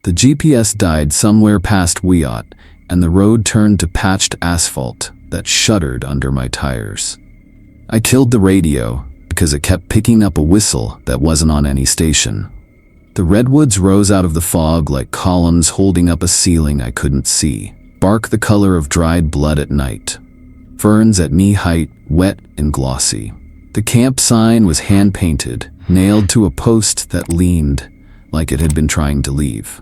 The GPS died somewhere past Wiot, and the road turned to patched asphalt that shuddered under my tires. I killed the radio because it kept picking up a whistle that wasn't on any station. The redwoods rose out of the fog like columns holding up a ceiling I couldn't see, bark the color of dried blood at night. Ferns at knee height, wet and glossy. The camp sign was hand-painted, nailed to a post that leaned like it had been trying to leave.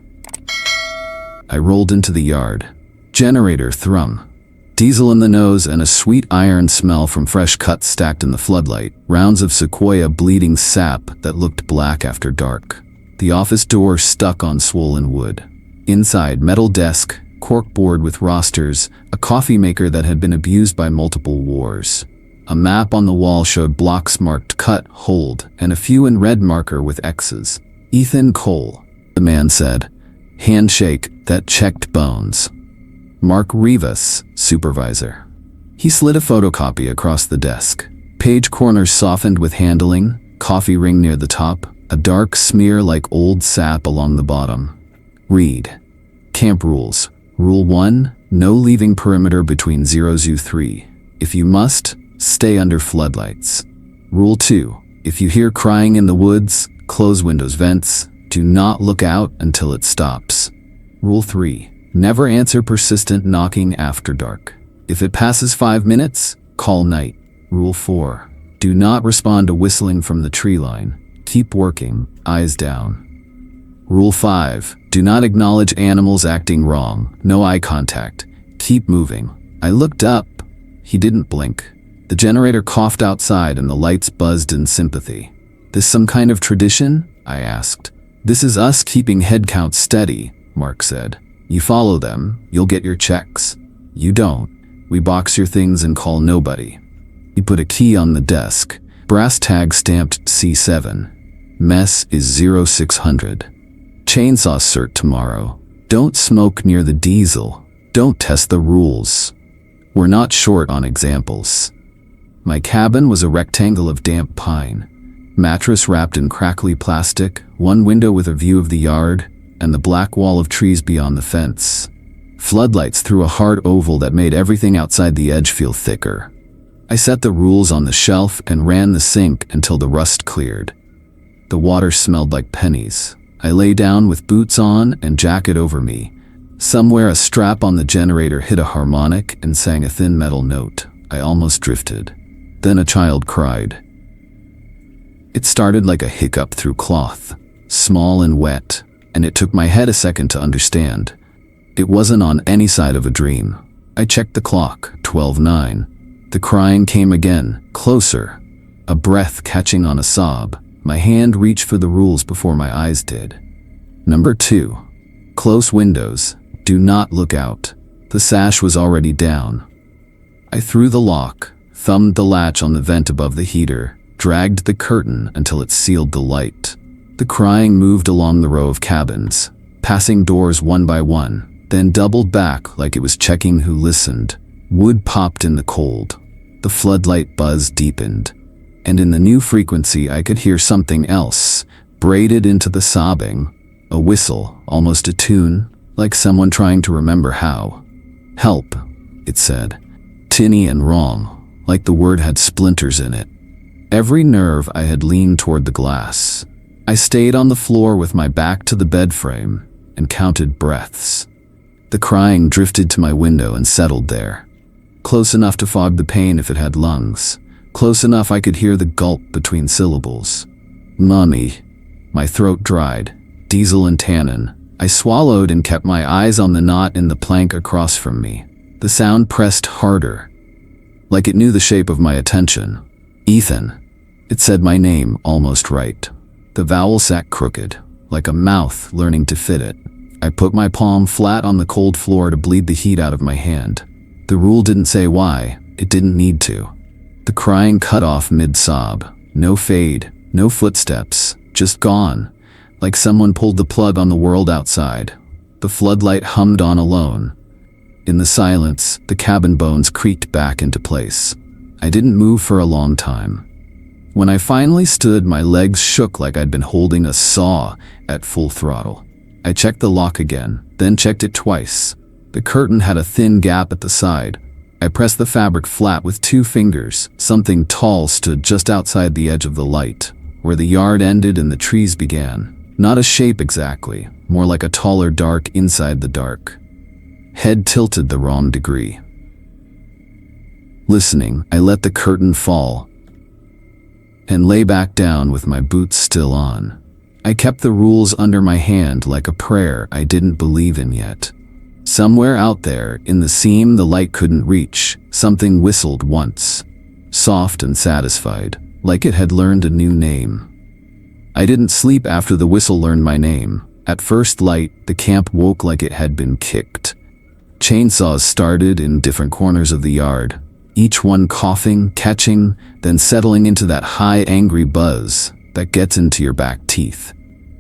I rolled into the yard. Generator thrum. Diesel in the nose and a sweet iron smell from fresh cuts stacked in the floodlight. Rounds of sequoia bleeding sap that looked black after dark. The office door stuck on swollen wood. Inside, metal desk, corkboard with rosters, a coffee maker that had been abused by multiple wars. A map on the wall showed blocks marked cut, hold, and a few in red marker with X's. Ethan Cole, the man said. Handshake that checked bones. Mark Rivas, supervisor. He slid a photocopy across the desk. Page corners softened with handling, coffee ring near the top, a dark smear like old sap along the bottom. Read. Camp rules. Rule 1, no leaving perimeter between 0-3. If you must, stay under floodlights. Rule 2, if you hear crying in the woods, close windows, vents, do not look out until it stops. Rule 3, never answer persistent knocking after dark. If it passes 5 minutes, call night. Rule 4, do not respond to whistling from the tree line. Keep working, eyes down. Rule 5, do not acknowledge animals acting wrong. No eye contact. Keep moving. I looked up. He didn't blink. The generator coughed outside and the lights buzzed in sympathy. This some kind of tradition? I asked. This is us keeping head count steady, Mark said. You follow them, you'll get your checks. You don't. We box your things and call nobody. He put a key on the desk. Brass tag stamped C7. Mess is 0600. Chainsaw cert tomorrow. Don't smoke near the diesel. Don't test the rules. We're not short on examples. My cabin was a rectangle of damp pine. Mattress wrapped in crackly plastic, one window with a view of the yard, and the black wall of trees beyond the fence. Floodlights through a hard oval that made everything outside the edge feel thicker. I set the rules on the shelf and ran the sink until the rust cleared. The water smelled like pennies. I lay down with boots on and jacket over me. Somewhere a strap on the generator hit a harmonic and sang a thin metal note. I almost drifted. Then a child cried. It started like a hiccup through cloth, small and wet, and it took my head a second to understand. It wasn't on any side of a dream. I checked the clock, 12:09. The crying came again, closer, a breath catching on a sob. My hand reached for the rules before my eyes did. Number 2. Close windows. Do not look out. The sash was already down. I threw the lock, thumbed the latch on the vent above the heater, dragged the curtain until it sealed the light. The crying moved along the row of cabins, passing doors one by one, then doubled back like it was checking who listened. Wood popped in the cold. The floodlight buzz deepened. And in the new frequency I could hear something else, braided into the sobbing. A whistle, almost a tune, like someone trying to remember how. Help, it said. Tinny and wrong, like the word had splinters in it. Every nerve I had leaned toward the glass. I stayed on the floor with my back to the bed frame and counted breaths. The crying drifted to my window and settled there. Close enough to fog the pain if it had lungs. Close enough I could hear the gulp between syllables. Mummy. My throat dried. Diesel and tannin. I swallowed and kept my eyes on the knot in the plank across from me. The sound pressed harder, like it knew the shape of my attention. Ethan. It said my name almost right. The vowel sat crooked, like a mouth learning to fit it. I put my palm flat on the cold floor to bleed the heat out of my hand. The rule didn't say why. It didn't need to. The crying cut off mid-sob. No fade, no footsteps, just gone, like someone pulled the plug on the world outside. The floodlight hummed on alone. In the silence, the cabin bones creaked back into place. I didn't move for a long time. When I finally stood, my legs shook like I'd been holding a saw at full throttle. I checked the lock again, then checked it twice. The curtain had a thin gap at the side. I pressed the fabric flat with 2 fingers. Something tall stood just outside the edge of the light, where the yard ended and the trees began. Not a shape exactly, more like a taller dark inside the dark. Head tilted the wrong degree. Listening, I let the curtain fall and lay back down with my boots still on. I kept the rules under my hand like a prayer I didn't believe in yet. Somewhere out there, in the seam the light couldn't reach, something whistled once, soft and satisfied, like it had learned a new name. I didn't sleep after the whistle learned my name. At first light, the camp woke like it had been kicked. Chainsaws started in different corners of the yard, each one coughing, catching, then settling into that high angry buzz that gets into your back teeth.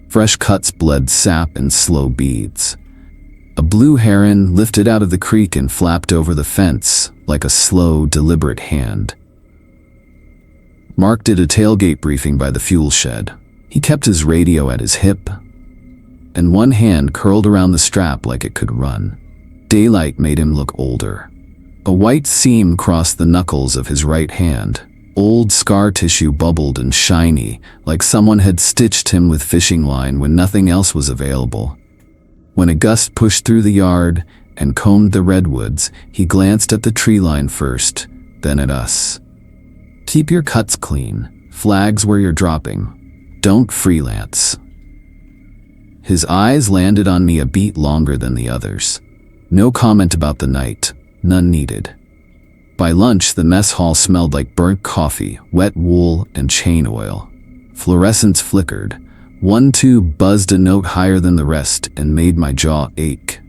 Fresh cuts bled sap in slow beads. A blue heron lifted out of the creek and flapped over the fence like a slow, deliberate hand. Mark did a tailgate briefing by the fuel shed. He kept his radio at his hip, and one hand curled around the strap like it could run. Daylight made him look older. A white seam crossed the knuckles of his right hand. Old scar tissue bubbled and shiny, like someone had stitched him with fishing line when nothing else was available. When a gust pushed through the yard and combed the redwoods, he glanced at the tree line first, then at us. "Keep your cuts clean. Flags where you're dropping. Don't freelance." His eyes landed on me a beat longer than the others. No comment about the night. None needed. By lunch, the mess hall smelled like burnt coffee, wet wool, and chain oil. Fluorescents flickered. One tube buzzed a note higher than the rest and made my jaw ache.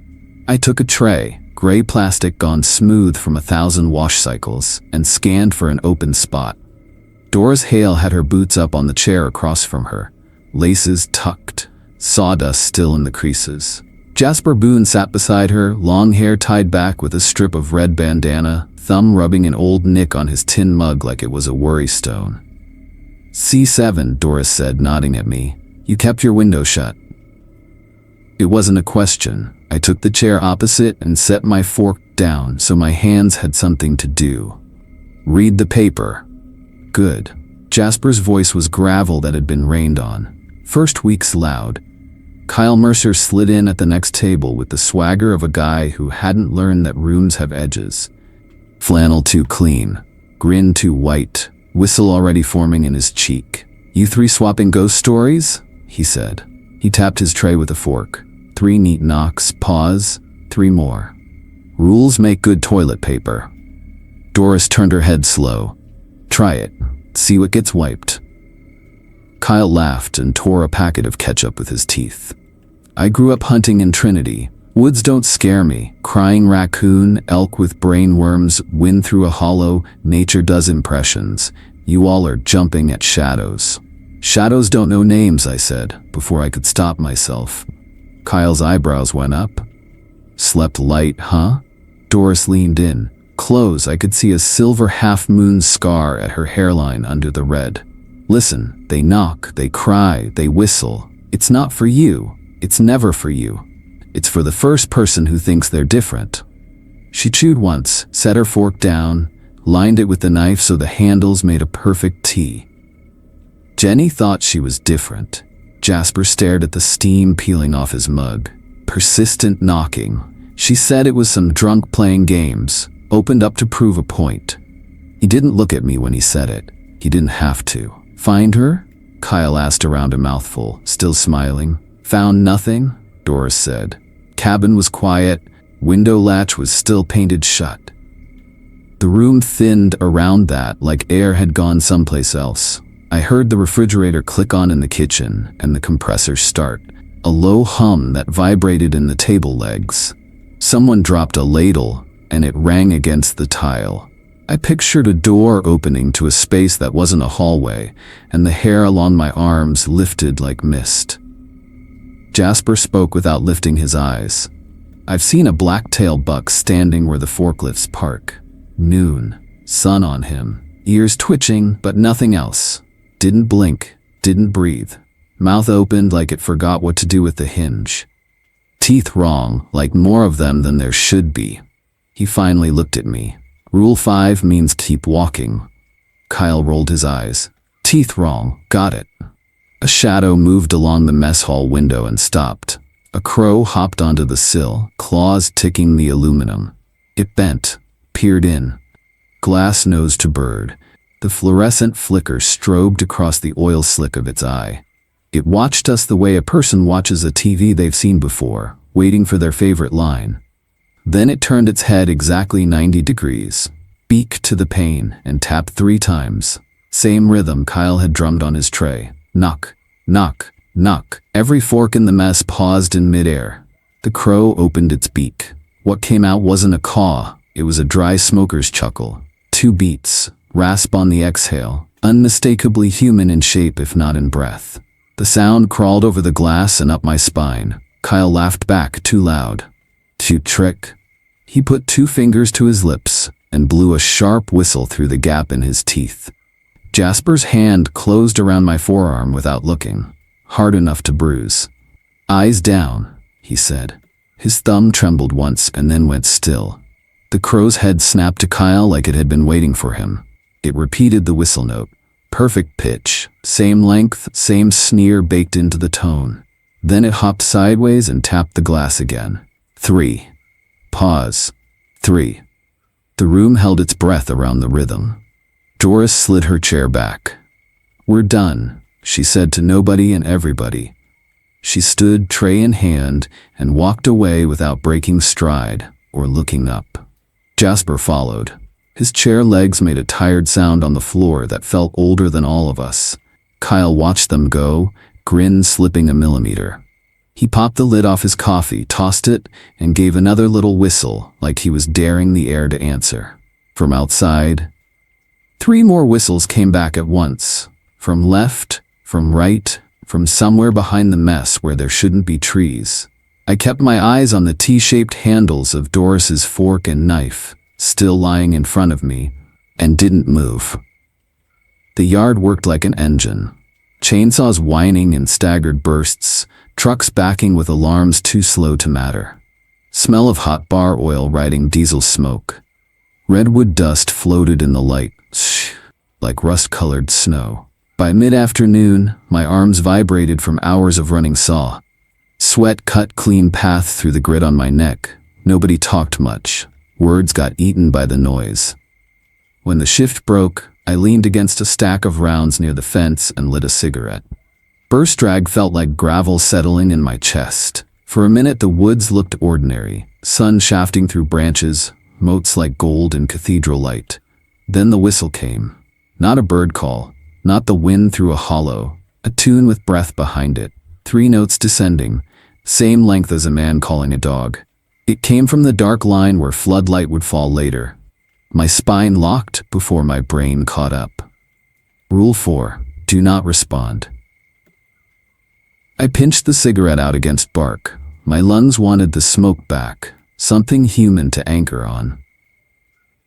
I took a tray, gray plastic gone smooth from 1,000 wash cycles, and scanned for an open spot. Doris Hale had her boots up on the chair across from her, laces tucked, sawdust still in the creases. Jasper Boone sat beside her, long hair tied back with a strip of red bandana, thumb rubbing an old nick on his tin mug like it was a worry stone. "C7, Doris said, nodding at me. "You kept your window shut." It wasn't a question. I took the chair opposite and set my fork down so my hands had something to do. "Read the paper." "Good." Jasper's voice was gravel that had been rained on. "First week's loud." Kyle Mercer slid in at the next table with the swagger of a guy who hadn't learned that rooms have edges. Flannel too clean, grin too white, whistle already forming in his cheek. "You 3 swapping ghost stories?" he said. He tapped his tray with a fork. 3 neat knocks, pause, 3 more. "Rules make good toilet paper." Doris turned her head slow. "Try it. See what gets wiped." Kyle laughed and tore a packet of ketchup with his teeth. "I grew up hunting in Trinity. Woods don't scare me. Crying raccoon, elk with brain worms, wind through a hollow, nature does impressions. You all are jumping at shadows." "Shadows don't know names," I said, before I could stop myself. Kyle's eyebrows went up. "Slept light, huh?" Doris leaned in. Close, I could see a silver half-moon scar at her hairline under the red. "Listen, they knock, they cry, they whistle. It's not for you. It's never for you. It's for the first person who thinks they're different." She chewed once, set her fork down, lined it with the knife so the handles made a perfect T. Jenny thought she was different. Jasper stared at the steam peeling off his mug. Persistent knocking. She said it was some drunk playing games, opened up to prove a point. He didn't look at me when he said it. He didn't have to. "Find her?" Kyle asked around a mouthful, still smiling. "Found nothing," Doris said. Cabin was quiet. Window latch was still painted shut. The room thinned around that like air had gone someplace else. I heard the refrigerator click on in the kitchen and the compressor start, a low hum that vibrated in the table legs. Someone dropped a ladle and it rang against the tile. I pictured a door opening to a space that wasn't a hallway, and the hair along my arms lifted like mist. Jasper spoke without lifting his eyes. "I've seen a black-tail buck standing where the forklifts park. Noon. Sun on him. Ears twitching, but nothing else. Didn't blink. Didn't breathe. Mouth opened like it forgot what to do with the hinge. Teeth wrong, like more of them than there should be. He finally looked at me. Rule 5 means keep walking. Kyle rolled his eyes. Teeth wrong, got it. A shadow moved along the mess hall window and stopped. A crow hopped onto the sill, claws ticking the aluminum. It bent, peered in. Glass nose to bird. The fluorescent flicker strobed across the oil slick of its eye. It watched us the way a person watches a TV they've seen before, waiting for their favorite line. Then it turned its head exactly 90 degrees, beak to the pane, and tapped 3 times. Same rhythm Kyle had drummed on his tray. Knock, knock, knock. Every fork in the mess paused in midair. The crow opened its beak. What came out wasn't a caw, it was a dry smoker's chuckle. 2 beats, rasp on the exhale, unmistakably human in shape if not in breath. The sound crawled over the glass and up my spine. Kyle laughed back too loud. Cute trick. He put 2 fingers to his lips and blew a sharp whistle through the gap in his teeth. Jasper's hand closed around my forearm without looking, hard enough to bruise. Eyes down, he said. His thumb trembled once and then went still. The crow's head snapped to Kyle like it had been waiting for him. It repeated the whistle note. Perfect pitch, same length, same sneer baked into the tone. Then it hopped sideways and tapped the glass again. 3. Pause. 3. The room held its breath around the rhythm. Doris slid her chair back. We're done, she said to nobody and everybody. She stood, tray in hand, and walked away without breaking stride or looking up. Jasper followed. His chair legs made a tired sound on the floor that felt older than all of us. Kyle watched them go, grin slipping a millimeter. He popped the lid off his coffee, tossed it, and gave another little whistle like he was daring the air to answer. From outside, 3 more whistles came back at once. From left, from right, from somewhere behind the mess where there shouldn't be trees. I kept my eyes on the T-shaped handles of Doris's fork and knife, still lying in front of me, and didn't move. The yard worked like an engine. Chainsaws whining in staggered bursts, trucks backing with alarms too slow to matter. Smell of hot bar oil riding diesel smoke. Redwood dust floated in the light, like rust-colored snow. By mid-afternoon, my arms vibrated from hours of running saw. Sweat cut clean path through the grit on my neck. Nobody talked much. Words got eaten by the noise. When the shift broke, I leaned against a stack of rounds near the fence and lit a cigarette. Burst drag felt like gravel settling in my chest. For a minute the woods looked ordinary, sun shafting through branches, motes like gold in cathedral light. Then the whistle came. Not a bird call, not the wind through a hollow, a tune with breath behind it, 3 notes descending, same length as a man calling a dog. It came from the dark line where floodlight would fall later. My spine locked before my brain caught up. Rule 4, do not respond. I pinched the cigarette out against bark. My lungs wanted the smoke back, something human to anchor on.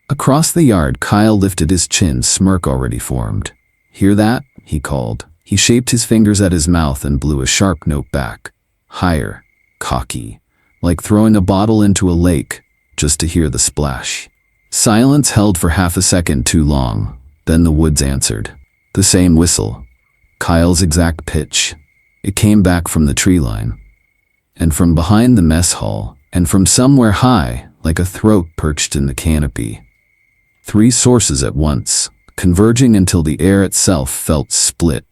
Across the yard, Kyle lifted his chin, smirk already formed. Hear that? He called. He shaped his fingers at his mouth and blew a sharp note back. Higher, cocky, like throwing a bottle into a lake, just to hear the splash. Silence held for half a second too long. Then the woods answered. The same whistle. Kyle's exact pitch. It came back from the tree line. And from behind the mess hall, and from somewhere high, like a throat perched in the canopy. 3 sources at once, converging until the air itself felt split.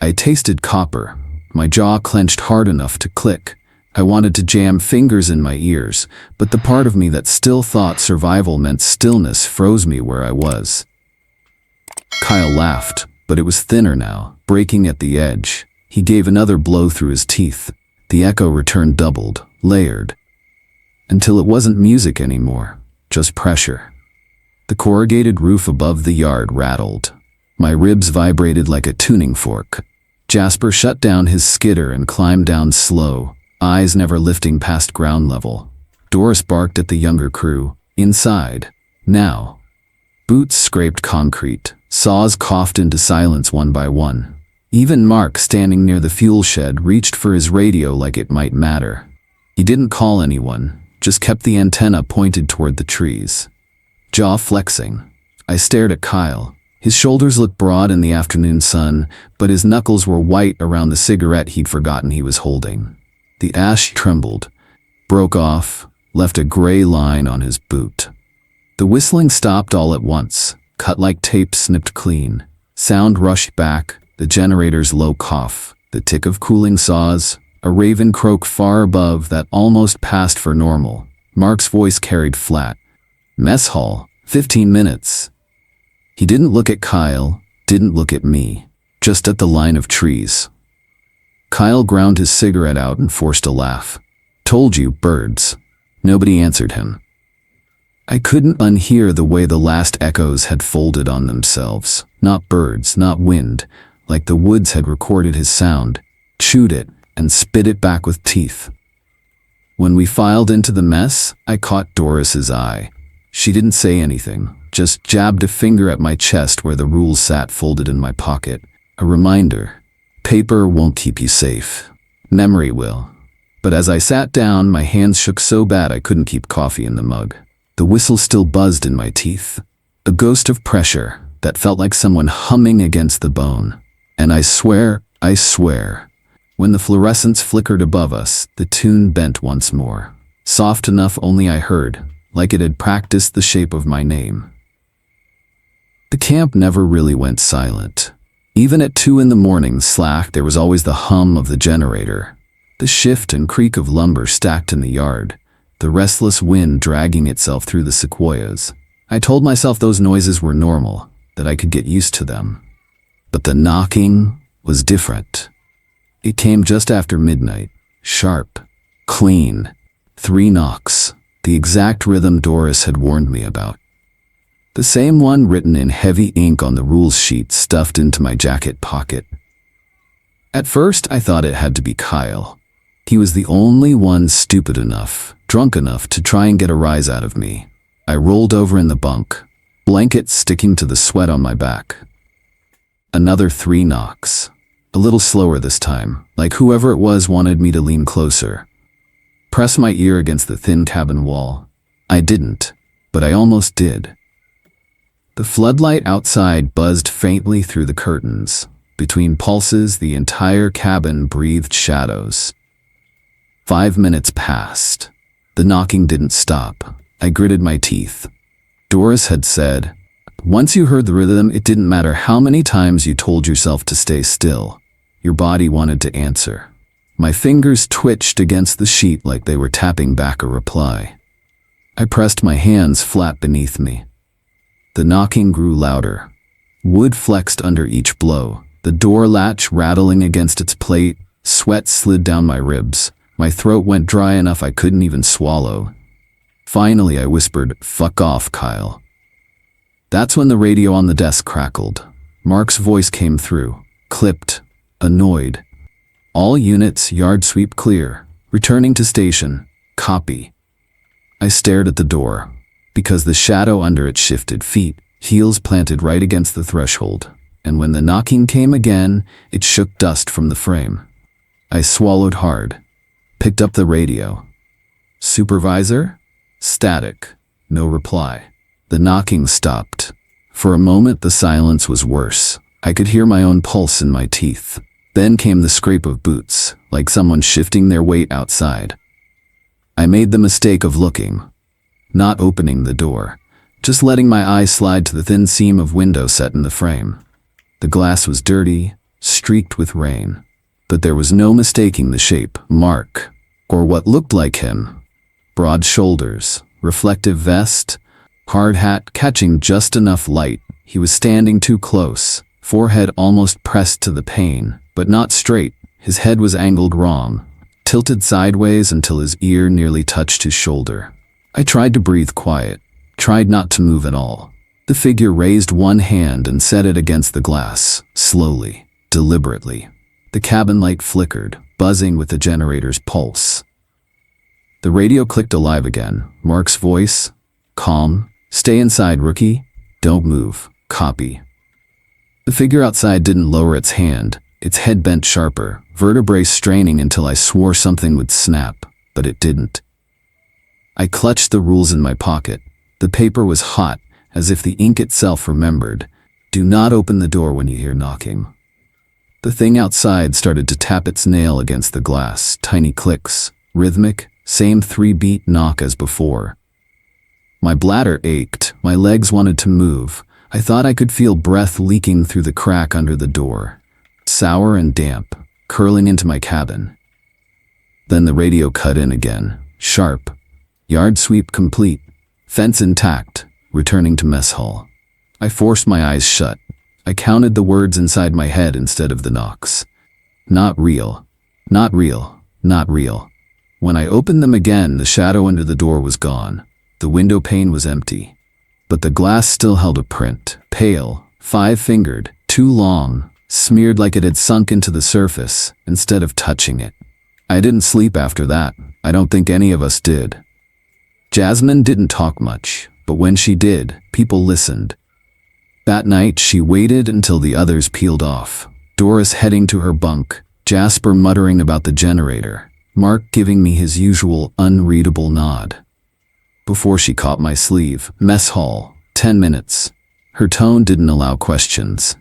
I tasted copper. My jaw clenched hard enough to click. I wanted to jam fingers in my ears, but the part of me that still thought survival meant stillness froze me where I was. Kyle laughed, but it was thinner now, breaking at the edge. He gave another blow through his teeth. The echo returned doubled, layered, until it wasn't music anymore, just pressure. The corrugated roof above the yard rattled. My ribs vibrated like a tuning fork. Jasper shut down his skidder and climbed down slow, eyes never lifting past ground level. Doris barked at the younger crew. Inside. Now. Boots scraped concrete. Saws coughed into silence one by one. Even Mark, standing near the fuel shed, reached for his radio like it might matter. He didn't call anyone, just kept the antenna pointed toward the trees. Jaw flexing. I stared at Kyle. His shoulders looked broad in the afternoon sun, but his knuckles were white around the cigarette he'd forgotten he was holding. The ash trembled, broke off, left a gray line on his boot. The whistling stopped all at once, cut like tape snipped clean. Sound rushed back, the generator's low cough, the tick of cooling saws, a raven croak far above that almost passed for normal. Mark's voice carried flat. Mess hall, 15 minutes. He didn't look at Kyle, didn't look at me, just at the line of trees. Kyle ground his cigarette out and forced a laugh. Told you, birds. Nobody answered him. I couldn't unhear the way the last echoes had folded on themselves. Not birds, not wind, like the woods had recorded his sound, chewed it, and spit it back with teeth. When we filed into the mess, I caught Doris's eye. She didn't say anything, just jabbed a finger at my chest where the rules sat folded in my pocket. A reminder. Paper won't keep you safe. Memory will. But as I sat down, my hands shook so bad I couldn't keep coffee in the mug. The whistle still buzzed in my teeth. A ghost of pressure that felt like someone humming against the bone. And I swear, when the fluorescence flickered above us, the tune bent once more. Soft enough only I heard, like it had practiced the shape of my name. The camp never really went silent. Even at 2 a.m. slack, there was always the hum of the generator, the shift and creak of lumber stacked in the yard, the restless wind dragging itself through the sequoias. I told myself those noises were normal, that I could get used to them. But the knocking was different. It came just after midnight, sharp, clean, 3 knocks, the exact rhythm Doris had warned me about. The same one written in heavy ink on the rules sheet stuffed into my jacket pocket. At first, I thought it had to be Kyle. He was the only one stupid enough, drunk enough to try and get a rise out of me. I rolled over in the bunk, blanket sticking to the sweat on my back. Another 3 knocks. A little slower this time, like whoever it was wanted me to lean closer. Press my ear against the thin cabin wall. I didn't, but I almost did. The floodlight outside buzzed faintly through the curtains. Between pulses, the entire cabin breathed shadows. 5 minutes passed. The knocking didn't stop. I gritted my teeth. Doris had said, once you heard the rhythm, it didn't matter how many times you told yourself to stay still. Your body wanted to answer. My fingers twitched against the sheet like they were tapping back a reply. I pressed my hands flat beneath me. The knocking grew louder. Wood flexed under each blow, the door latch rattling against its plate. Sweat slid down my ribs. My throat went dry enough I couldn't even swallow. Finally, I whispered, "Fuck off, Kyle." That's when the radio on the desk crackled. Mark's voice came through, clipped, annoyed. All units, yard sweep clear. Returning to station. Copy. I stared at the door, because the shadow under it shifted feet, heels planted right against the threshold, and when the knocking came again, it shook dust from the frame. I swallowed hard, picked up the radio. Supervisor? Static. No reply. The knocking stopped. For a moment, the silence was worse. I could hear my own pulse in my teeth. Then came the scrape of boots, like someone shifting their weight outside. I made the mistake of looking, not opening the door, just letting my eyes slide to the thin seam of window set in the frame. The glass was dirty, streaked with rain, but there was no mistaking the shape, Mark, or what looked like him. Broad shoulders, reflective vest, hard hat catching just enough light. He was standing too close, forehead almost pressed to the pane, but not straight. His head was angled wrong, tilted sideways until his ear nearly touched his shoulder. I tried to breathe quiet, tried not to move at all. The figure raised one hand and set it against the glass, slowly, deliberately. The cabin light flickered, buzzing with the generator's pulse. The radio clicked alive again. Mark's voice, calm, "Stay inside, rookie. Don't move. Copy." The figure outside didn't lower its hand, its head bent sharper, vertebrae straining until I swore something would snap. but it didn't. I clutched the rules in my pocket. The paper was hot, as if the ink itself remembered. Do not open the door when you hear knocking. The thing outside started to tap its nail against the glass, tiny clicks, rhythmic, same 3-beat knock as before. My bladder ached, my legs wanted to move. I thought I could feel breath leaking through the crack under the door, sour and damp, curling into my cabin. Then the radio cut in again, sharp. Yard sweep complete, fence intact, returning to mess hall. I forced my eyes shut. I counted the words inside my head instead of the knocks. Not real, not real, not real. When I opened them again, the shadow under the door was gone. The window pane was empty. But the glass still held a print, pale, 5-fingered, too long, smeared like it had sunk into the surface instead of touching it. I didn't sleep after that. I don't think any of us did. Jasmine didn't talk much, but when she did, people listened. That night, she waited until the others peeled off. Doris heading to her bunk, Jasper muttering about the generator, Mark giving me his usual unreadable nod. Before she caught my sleeve, mess hall, 10 minutes. Her tone didn't allow questions.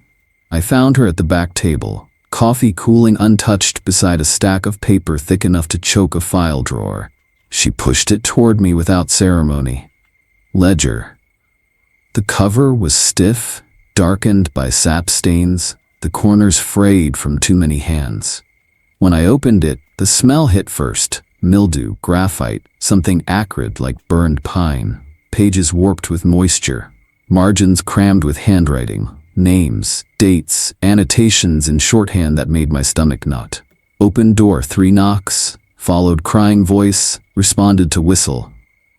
I found her at the back table, coffee cooling untouched beside a stack of paper thick enough to choke a file drawer. She pushed it toward me without ceremony. Ledger. The cover was stiff, darkened by sap stains, the corners frayed from too many hands. When I opened it, the smell hit first. Mildew, graphite, something acrid like burned pine. Pages warped with moisture. Margins crammed with handwriting. Names, dates, annotations in shorthand that made my stomach knot. Open door, 3 knocks. Followed crying voice, responded to whistle.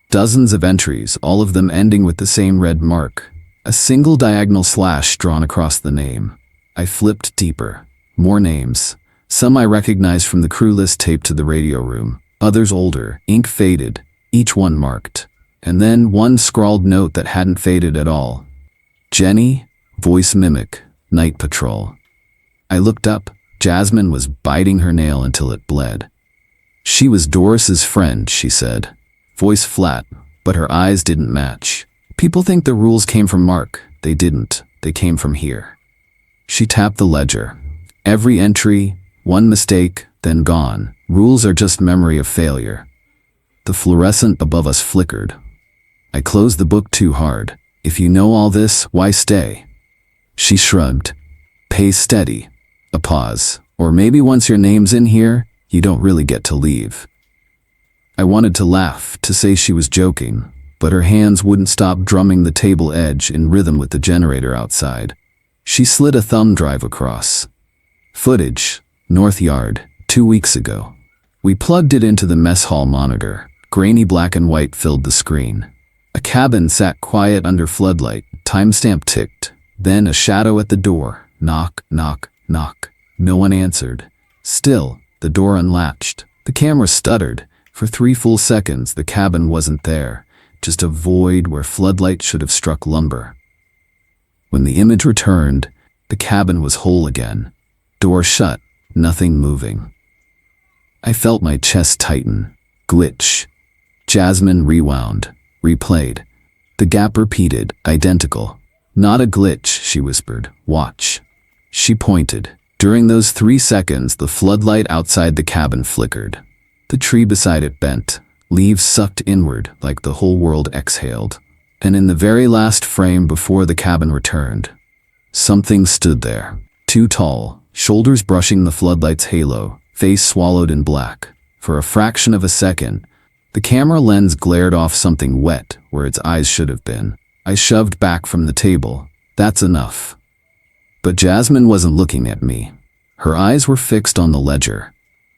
Dozens of entries, all of them ending with the same red mark. A single diagonal slash drawn across the name. I flipped deeper. More names. Some I recognized from the crew list taped to the radio room. Others older, ink faded, each one marked. And then one scrawled note that hadn't faded at all. Jenny, voice mimic, night patrol. I looked up. Jasmine was biting her nail until it bled. She was Doris's friend, she said. Voice flat, but her eyes didn't match. People think the rules came from Mark. They didn't. They came from here. She tapped the ledger. Every entry, one mistake, then gone. Rules are just memory of failure. The fluorescent above us flickered. I closed the book too hard. If you know all this, why stay? She shrugged. Pay steady. A pause. Or maybe once your name's in here, you don't really get to leave. I wanted to laugh, to say she was joking, but her hands wouldn't stop drumming the table edge in rhythm with the generator outside. She slid a thumb drive across. Footage, North Yard, 2 weeks ago. We plugged it into the mess hall monitor. Grainy black and white filled the screen. A cabin sat quiet under floodlight. Timestamp ticked. Then a shadow at the door. Knock, knock, knock. No one answered. Still, the door unlatched. The camera stuttered. For 3 full seconds, the cabin wasn't there. Just a void where floodlight should have struck lumber. When the image returned, the cabin was whole again. Door shut, nothing moving. I felt my chest tighten. Glitch. Jasmine rewound, replayed. The gap repeated, identical. Not a glitch, she whispered. Watch. She pointed. During those 3 seconds, the floodlight outside the cabin flickered. The tree beside it bent. Leaves sucked inward like the whole world exhaled. And in the very last frame before the cabin returned, something stood there. Too tall, shoulders brushing the floodlight's halo, face swallowed in black. For a fraction of a second, the camera lens glared off something wet where its eyes should have been. I shoved back from the table. That's enough. But Jasmine wasn't looking at me. Her eyes were fixed on the ledger.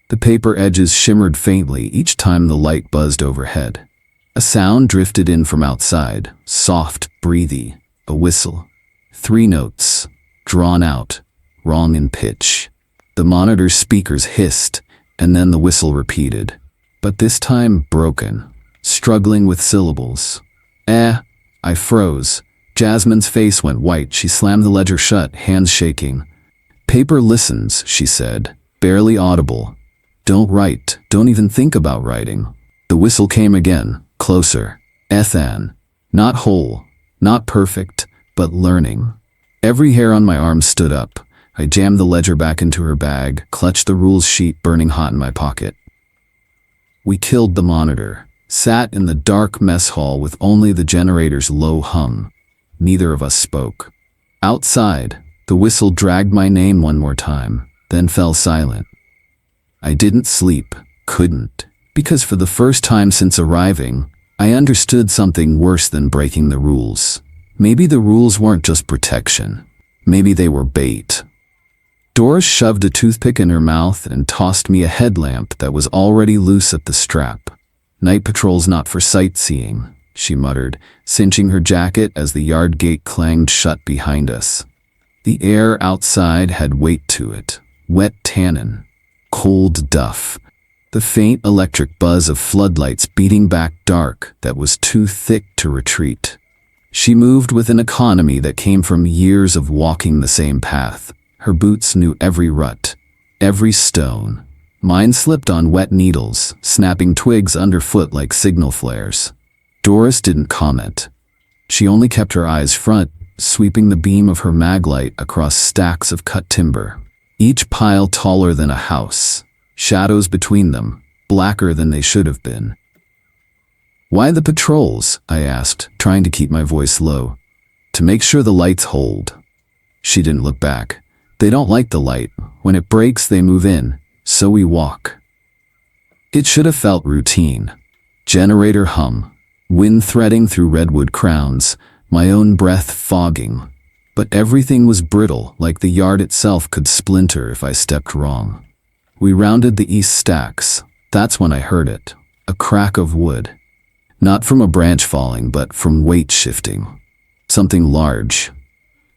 The paper edges shimmered faintly each time the light buzzed overhead. A sound drifted in from outside, soft, breathy, a whistle. 3 notes, drawn out, wrong in pitch. The monitor's speakers hissed, and then the whistle repeated. But this time broken, struggling with syllables. I froze. Jasmine's face went white. She slammed the ledger shut, hands shaking. Paper listens, she said, barely audible. Don't write. Don't even think about writing. The whistle came again, closer. Ethan. Not whole, not perfect, but learning. Every hair on my arm stood up. I jammed the ledger back into her bag, clutched the rules sheet burning hot in my pocket. We killed the monitor, sat in the dark mess hall with only the generator's low hum. Neither of us spoke. Outside, the whistle dragged my name one more time, then fell silent. I didn't sleep, couldn't, because for the first time since arriving, I understood something worse than breaking the rules. Maybe the rules weren't just protection. Maybe they were bait. Doris shoved a toothpick in her mouth and tossed me a headlamp that was already loose at the strap. "Night patrol's not for sightseeing," she muttered, cinching her jacket as the yard gate clanged shut behind us. The air outside had weight to it, wet tannin, cold duff, the faint electric buzz of floodlights beating back dark that was too thick to retreat. She moved with an economy that came from years of walking the same path. Her boots knew every rut, every stone. Mine slipped on wet needles, snapping twigs underfoot like signal flares. Doris didn't comment. She only kept her eyes front, sweeping the beam of her maglite across stacks of cut timber, each pile taller than a house, shadows between them, blacker than they should have been. "Why the patrols?" I asked, trying to keep my voice low. "To make sure the lights hold." She didn't look back. "They don't like the light. When it breaks, they move in. So we walk." It should have felt routine. Generator hum, wind threading through redwood crowns, my own breath fogging. But everything was brittle, like the yard itself could splinter if I stepped wrong. We rounded the east stacks. That's when I heard it. A crack of wood. Not from a branch falling, but from weight shifting. Something large.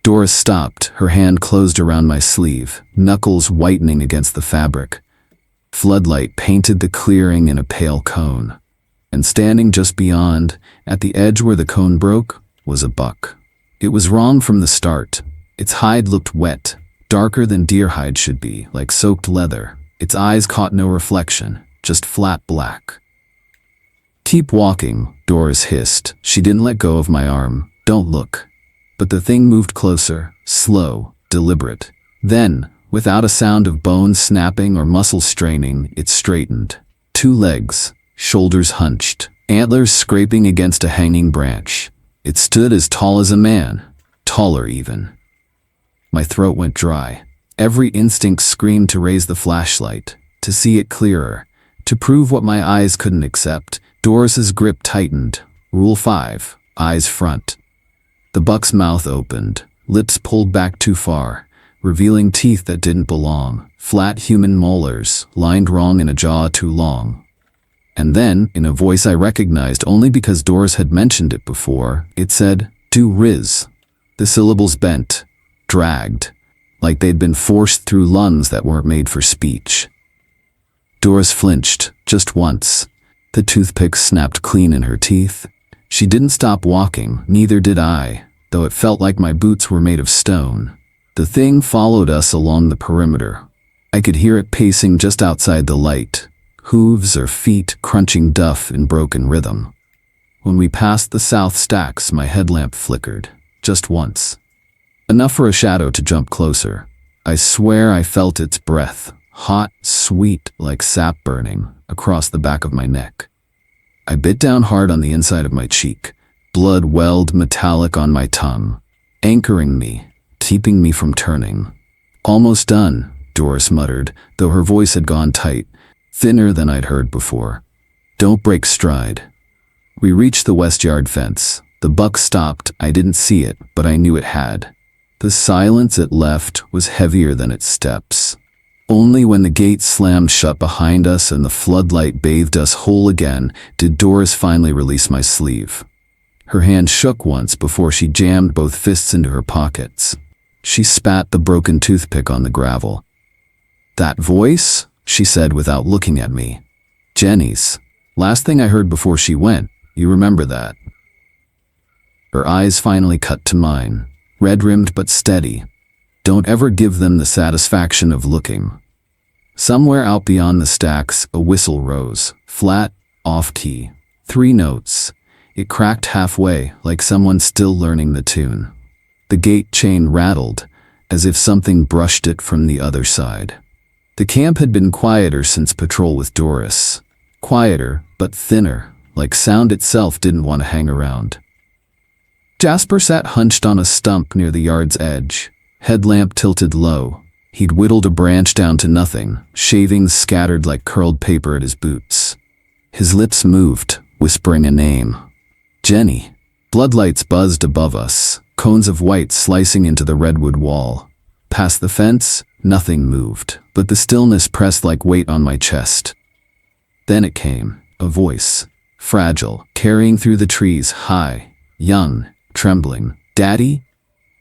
Doris stopped, her hand closed around my sleeve, knuckles whitening against the fabric. Floodlight painted the clearing in a pale cone. And standing just beyond, at the edge where the cone broke, was a buck. It was wrong from the start. Its hide looked wet, darker than deer hide should be, like soaked leather. Its eyes caught no reflection, just flat black. "Keep walking," Doris hissed. She didn't let go of my arm. "Don't look." But the thing moved closer, slow, deliberate. Then, without a sound of bones snapping or muscles straining, it straightened. 2 legs, shoulders hunched, antlers scraping against a hanging branch. It stood as tall as a man, taller even. My throat went dry. Every instinct screamed to raise the flashlight, to see it clearer, to prove what my eyes couldn't accept. Doris's grip tightened. Rule 5, eyes front. The buck's mouth opened, lips pulled back too far, revealing teeth that didn't belong, flat human molars, lined wrong in a jaw too long. And then, in a voice I recognized only because Doris had mentioned it before, it said, "Do Riz." The syllables bent, dragged, like they'd been forced through lungs that weren't made for speech. Doris flinched, just once. The toothpick snapped clean in her teeth. She didn't stop walking, neither did I, though it felt like my boots were made of stone. The thing followed us along the perimeter. I could hear it pacing just outside the light, hooves or feet crunching duff in broken rhythm. When we passed the south stacks, my headlamp flickered, just once. Enough for a shadow to jump closer. I swear I felt its breath, hot, sweet, like sap burning, across the back of my neck. I bit down hard on the inside of my cheek, blood welled metallic on my tongue, anchoring me, keeping me from turning. "Almost done," Doris muttered, though her voice had gone tight, thinner than I'd heard before. "Don't break stride." We reached the west yard fence. The buck stopped. I didn't see it, but I knew it had. The silence it left was heavier than its steps. Only when the gate slammed shut behind us and the floodlight bathed us whole again did Doris finally release my sleeve. Her hand shook once before she jammed both fists into her pockets. She spat the broken toothpick on the gravel. "That voice?" she said without looking at me. "Jenny's. Last thing I heard before she went. You remember that?" Her eyes finally cut to mine, red-rimmed but steady. "Don't ever give them the satisfaction of looking." Somewhere out beyond the stacks, a whistle rose, flat, off-key. 3 notes. It cracked halfway, like someone still learning the tune. The gate chain rattled, as if something brushed it from the other side. The camp had been quieter since patrol with Doris. Quieter, but thinner, like sound itself didn't want to hang around. Jasper sat hunched on a stump near the yard's edge, headlamp tilted low. He'd whittled a branch down to nothing, shavings scattered like curled paper at his boots. His lips moved, whispering a name. Jenny. Bloodlights buzzed above us, cones of white slicing into the redwood wall. Past the fence, nothing moved, but the stillness pressed like weight on my chest. Then it came, a voice, fragile, carrying through the trees, high, young, trembling. Daddy?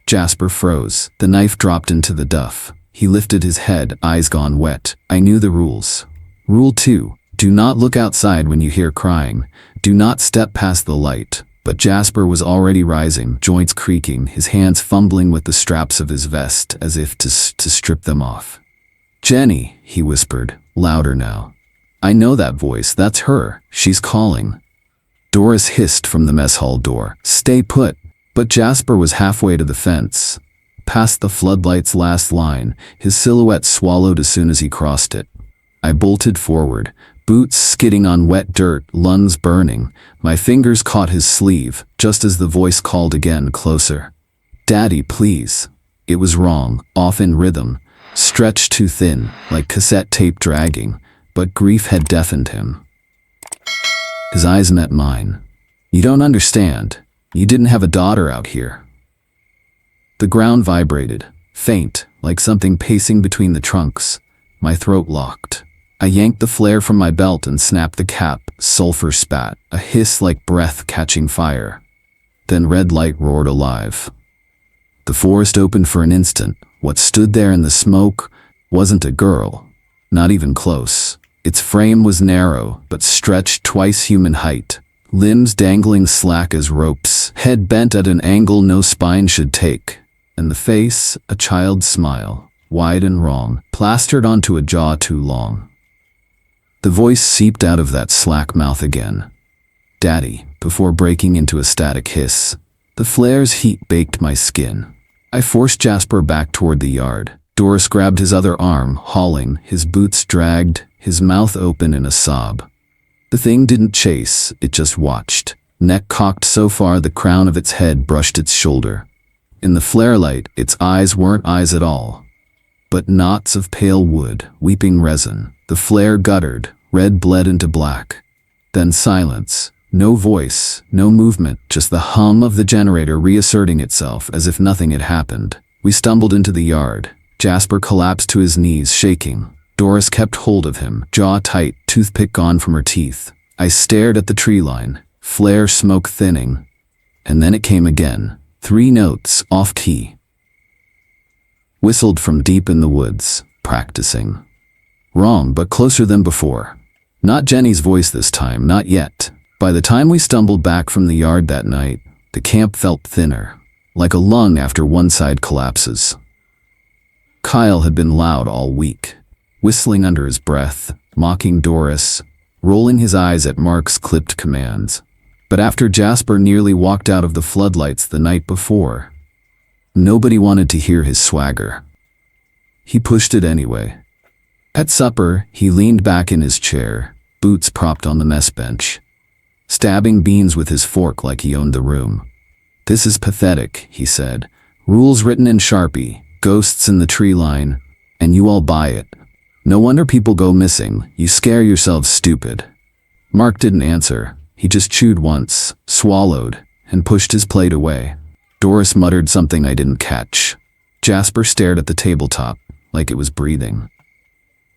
Jasper froze. The knife dropped into the duff. He lifted his head, eyes gone wet. I knew the rules. Rule 2. Do not look outside when you hear crying. Do not step past the light. But Jasper was already rising, joints creaking, his hands fumbling with the straps of his vest as if to strip them off. Jenny, he whispered, louder now. I know that voice. That's her. She's calling. Doris hissed from the mess hall door. Stay put. But Jasper was halfway to the fence. Past the floodlight's last line, his silhouette swallowed as soon as he crossed it. I bolted forward, boots skidding on wet dirt, lungs burning. My fingers caught his sleeve, just as the voice called again, closer. Daddy, please. It was wrong, off in rhythm, stretched too thin, like cassette tape dragging, but grief had deafened him. His eyes met mine. You don't understand. You didn't have a daughter out here. The ground vibrated, faint, like something pacing between the trunks. My throat locked. I yanked the flare from my belt and snapped the cap. Sulfur spat, a hiss like breath catching fire. Then red light roared alive. The forest opened for an instant. What stood there in the smoke wasn't a girl, not even close. Its frame was narrow, but stretched twice human height. Limbs dangling slack as ropes, head bent at an angle no spine should take. And the face, a child's smile, wide and wrong, plastered onto a jaw too long. The voice seeped out of that slack mouth again. Daddy, before breaking into a static hiss. The flare's heat baked my skin. I forced Jasper back toward the yard. Doris grabbed his other arm, hauling, his boots dragged, his mouth open in a sob. The thing didn't chase, it just watched. Neck cocked so far the crown of its head brushed its shoulder. In the flare light, its eyes weren't eyes at all, but knots of pale wood, weeping resin. The flare guttered, red bled into black. Then silence. No voice, no movement, just the hum of the generator reasserting itself as if nothing had happened. We stumbled into the yard. Jasper collapsed to his knees, shaking. Doris kept hold of him, jaw tight, toothpick gone from her teeth. I stared at the tree line, flare smoke thinning. And then it came again. 3 notes, off-key. Whistled from deep in the woods, practicing. Wrong, but closer than before. Not Jenny's voice this time, not yet. By the time we stumbled back from the yard that night, the camp felt thinner, like a lung after one side collapses. Kyle had been loud all week, whistling under his breath, mocking Doris, rolling his eyes at Mark's clipped commands. But after Jasper nearly walked out of the floodlights the night before, nobody wanted to hear his swagger. He pushed it anyway. At supper, he leaned back in his chair, boots propped on the mess bench, stabbing beans with his fork like he owned the room. This is pathetic, he said. Rules written in Sharpie, ghosts in the tree line, and you all buy it. No wonder people go missing. You scare yourselves stupid. Mark didn't answer. He just chewed once, swallowed, and pushed his plate away. Doris muttered something I didn't catch. Jasper stared at the tabletop, like it was breathing.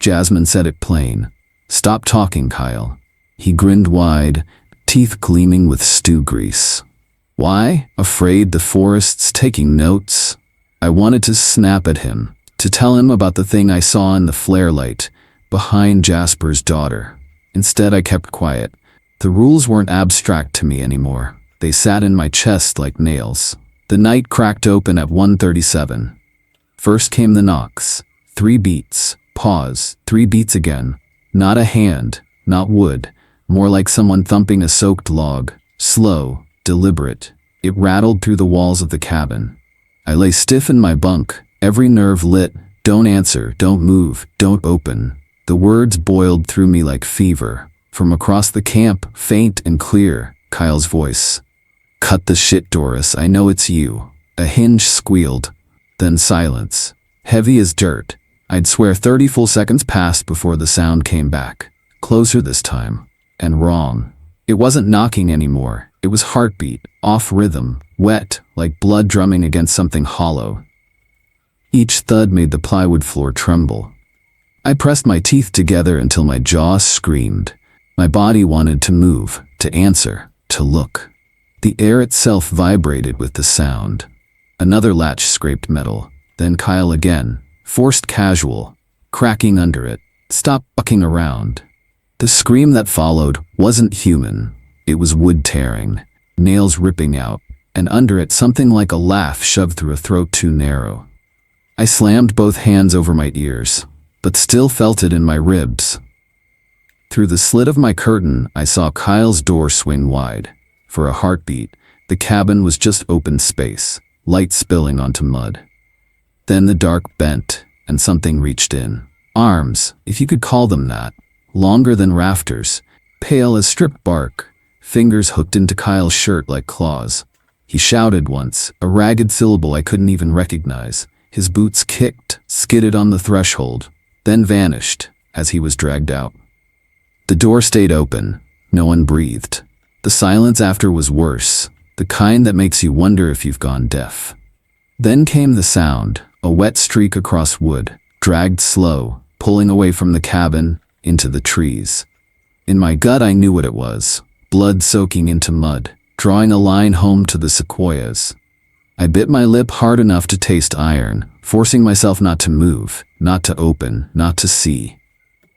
Jasmine said it plain. Stop talking, Kyle. He grinned wide, teeth gleaming with stew grease. Why? Afraid the forest's taking notes? I wanted to snap at him, to tell him about the thing I saw in the flare light, behind Jasper's daughter. Instead, I kept quiet. The rules weren't abstract to me anymore. They sat in my chest like nails. The night cracked open at 1:37. First came the knocks. 3 beats. Pause. 3 beats again. Not a hand, not wood, more like someone thumping a soaked log. Slow, deliberate. It rattled through the walls of the cabin. I lay stiff in my bunk, every nerve lit. Don't answer, don't move, don't open. The words boiled through me like fever. From across the camp, faint and clear, Kyle's voice. Cut the shit, Doris, I know it's you. A hinge squealed. Then silence. Heavy as dirt. I'd swear 30 full seconds passed before the sound came back. Closer this time. And wrong. It wasn't knocking anymore. It was heartbeat, off rhythm, wet, like blood drumming against something hollow. Each thud made the plywood floor tremble. I pressed my teeth together until my jaw screamed. My body wanted to move, to answer, to look. The air itself vibrated with the sound. Another latch scraped metal, then Kyle again, forced casual, cracking under it. Stop bucking around. The scream that followed wasn't human. It was wood tearing, nails ripping out, and under it something like a laugh shoved through a throat too narrow. I slammed both hands over my ears, but still felt it in my ribs. Through the slit of my curtain, I saw Kyle's door swing wide. For a heartbeat, the cabin was just open space, light spilling onto mud. Then the dark bent, and something reached in. Arms, if you could call them that. Longer than rafters, pale as stripped bark, fingers hooked into Kyle's shirt like claws. He shouted once, a ragged syllable I couldn't even recognize. His boots kicked, skidded on the threshold, then vanished as he was dragged out. The door stayed open. No one breathed. The silence after was worse, the kind that makes you wonder if you've gone deaf. Then came the sound, a wet streak across wood, dragged slow, pulling away from the cabin, into the trees. In my gut I knew what it was, blood soaking into mud, drawing a line home to the sequoias. I bit my lip hard enough to taste iron, forcing myself not to move, not to open, not to see.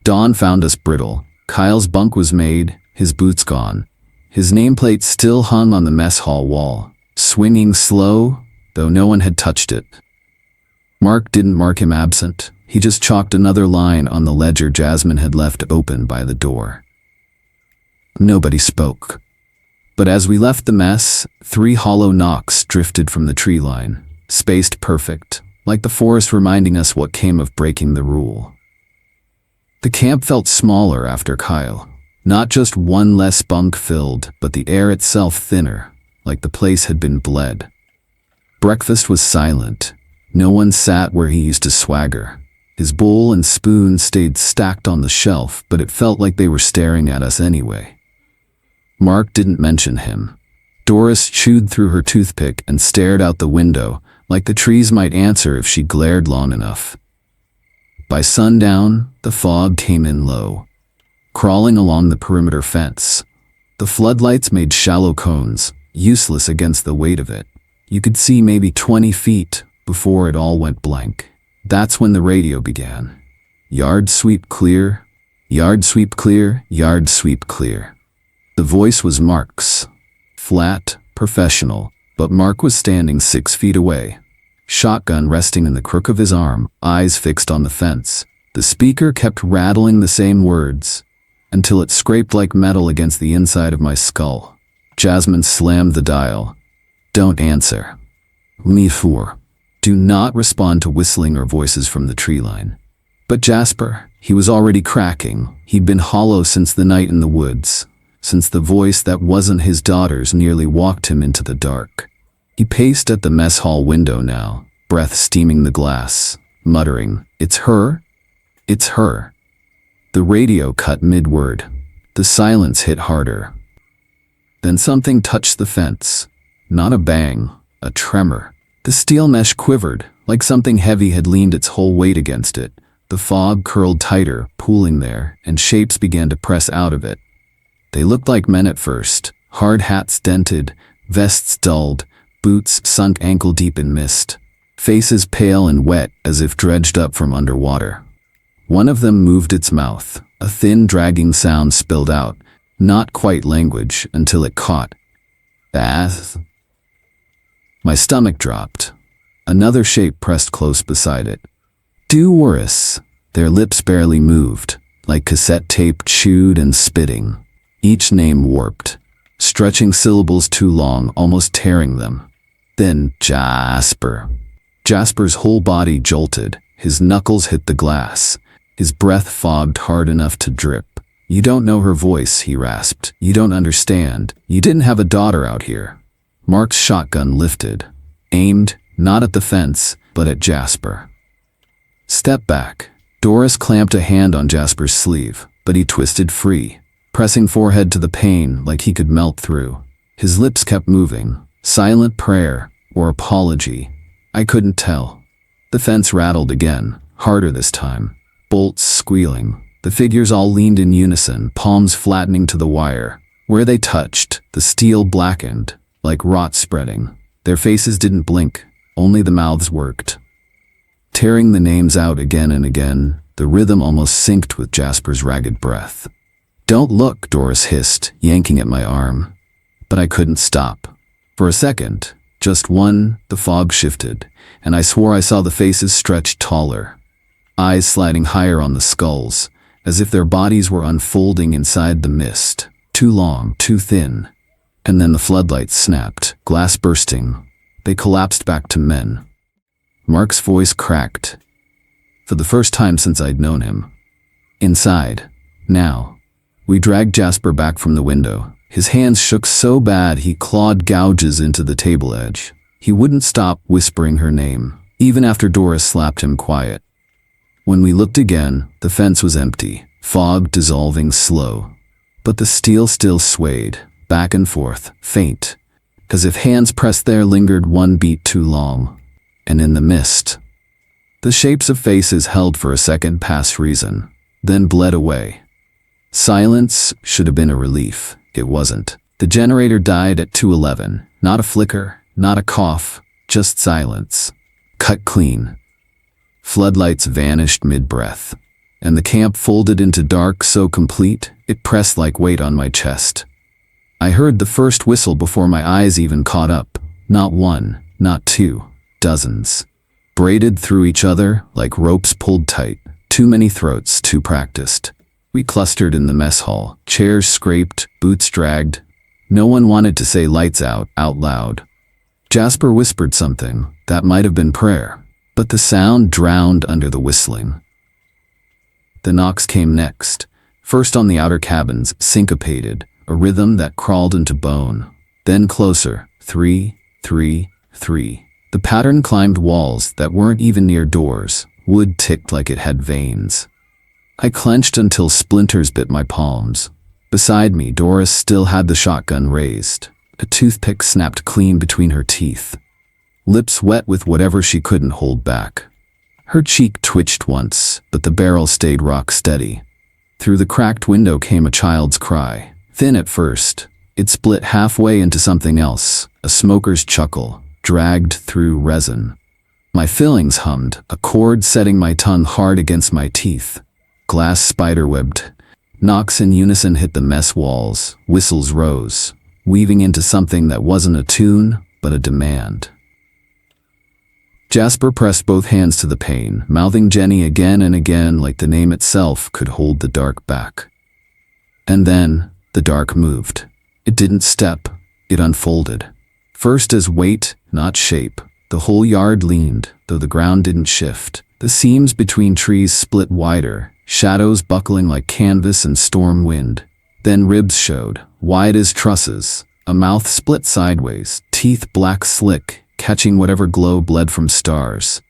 Dawn found us brittle. Kyle's bunk was made, his boots gone. His nameplate still hung on the mess hall wall, swinging slow, though no one had touched it. Mark didn't mark him absent. He just chalked another line on the ledger Jasmine had left open by the door. Nobody spoke. But as we left the mess, 3 hollow knocks drifted from the tree line, spaced perfect, like the forest reminding us what came of breaking the rule. The camp felt smaller after Kyle. Not just one less bunk filled, but the air itself thinner, like the place had been bled. Breakfast was silent. No one sat where he used to swagger. His bowl and spoon stayed stacked on the shelf, but it felt like they were staring at us anyway. Mark didn't mention him. Doris chewed through her toothpick and stared out the window, like the trees might answer if she glared long enough. By sundown, the fog came in low, crawling along the perimeter fence. The floodlights made shallow cones, useless against the weight of it. You could see maybe 20 feet before it all went blank. That's when the radio began. Yard sweep clear, yard sweep clear, yard sweep clear. The voice was Mark's. Flat, professional, but Mark was standing 6 feet away. Shotgun resting in the crook of his arm, eyes fixed on the fence. The speaker kept rattling the same words, until it scraped like metal against the inside of my skull. Jasmine slammed the dial. Don't answer. Me for. Do not respond to whistling or voices from the tree line. But Jasper, he was already cracking. He'd been hollow since the night in the woods, since the voice that wasn't his daughter's nearly walked him into the dark. He paced at the mess hall window now, breath steaming the glass, muttering, "It's her? It's her." The radio cut mid-word. The silence hit harder. Then something touched the fence. Not a bang, a tremor. The steel mesh quivered, like something heavy had leaned its whole weight against it. The fog curled tighter, pooling there, and shapes began to press out of it. They looked like men at first, hard hats dented, vests dulled, boots sunk ankle-deep in mist, faces pale and wet as if dredged up from underwater. One of them moved its mouth. A thin, dragging sound spilled out, not quite language, until it caught. "Bath?" My stomach dropped. Another shape pressed close beside it. "Doris." Their lips barely moved, like cassette tape chewed and spitting. Each name warped, stretching syllables too long, almost tearing them. Then Jasper. Jasper's whole body jolted. His knuckles hit the glass. His breath fogged hard enough to drip. "You don't know her voice," he rasped. "You don't understand. You didn't have a daughter out here." Mark's shotgun lifted, aimed not at the fence, but at Jasper. "Step back." Doris clamped a hand on Jasper's sleeve, but he twisted free, pressing forehead to the pain like he could melt through. His lips kept moving, silent prayer or apology. I couldn't tell. The fence rattled again, harder this time. Bolts squealing. The figures all leaned in unison, palms flattening to the wire. Where they touched, the steel blackened, like rot spreading. Their faces didn't blink, only the mouths worked. Tearing the names out again and again, the rhythm almost synced with Jasper's ragged breath. "Don't look," Doris hissed, yanking at my arm. But I couldn't stop. For a second, just one, the fog shifted, and I swore I saw the faces stretch taller. Eyes sliding higher on the skulls, as if their bodies were unfolding inside the mist. Too long, too thin. And then the floodlights snapped, glass bursting. They collapsed back to men. Mark's voice cracked. For the first time since I'd known him. Inside. Now. We dragged Jasper back from the window. His hands shook so bad he clawed gouges into the table edge. He wouldn't stop whispering her name, even after Doris slapped him quiet. When we looked again, the fence was empty, fog dissolving slow. But the steel still swayed, back and forth, faint, as if hands pressed there lingered one beat too long. And in the mist, the shapes of faces held for a second past reason, then bled away. Silence should have been a relief. It wasn't. The generator died at 2:11. Not a flicker, not a cough, just silence. Cut clean. Floodlights vanished mid-breath, and the camp folded into dark so complete it pressed like weight on my chest. I heard the first whistle before my eyes even caught up. Not one, not two, dozens. Braided through each other like ropes pulled tight. Too many throats, too practiced. We clustered in the mess hall, chairs scraped, boots dragged. No one wanted to say "lights out" out loud. Jasper whispered something that might have been prayer, but the sound drowned under the whistling. The knocks came next, first on the outer cabins, syncopated, a rhythm that crawled into bone. Then closer, 3, 3, 3. The pattern climbed walls that weren't even near doors. Wood ticked like it had veins. I clenched until splinters bit my palms. Beside me, Doris still had the shotgun raised. A toothpick snapped clean between her teeth. Lips wet with whatever she couldn't hold back. Her cheek twitched once, but the barrel stayed rock steady. Through the cracked window came a child's cry. Thin at first, it split halfway into something else, a smoker's chuckle, dragged through resin. My fillings hummed, a chord setting my tongue hard against my teeth. Glass spiderwebbed. Knocks in unison hit the mess walls. Whistles rose, weaving into something that wasn't a tune, but a demand. Jasper pressed both hands to the pane, mouthing Jenny again and again like the name itself could hold the dark back. And then, the dark moved. It didn't step, it unfolded. First as weight, not shape. The whole yard leaned, though the ground didn't shift. The seams between trees split wider, shadows buckling like canvas in storm wind. Then ribs showed, wide as trusses. A mouth split sideways, teeth black slick, catching whatever glow bled from stars.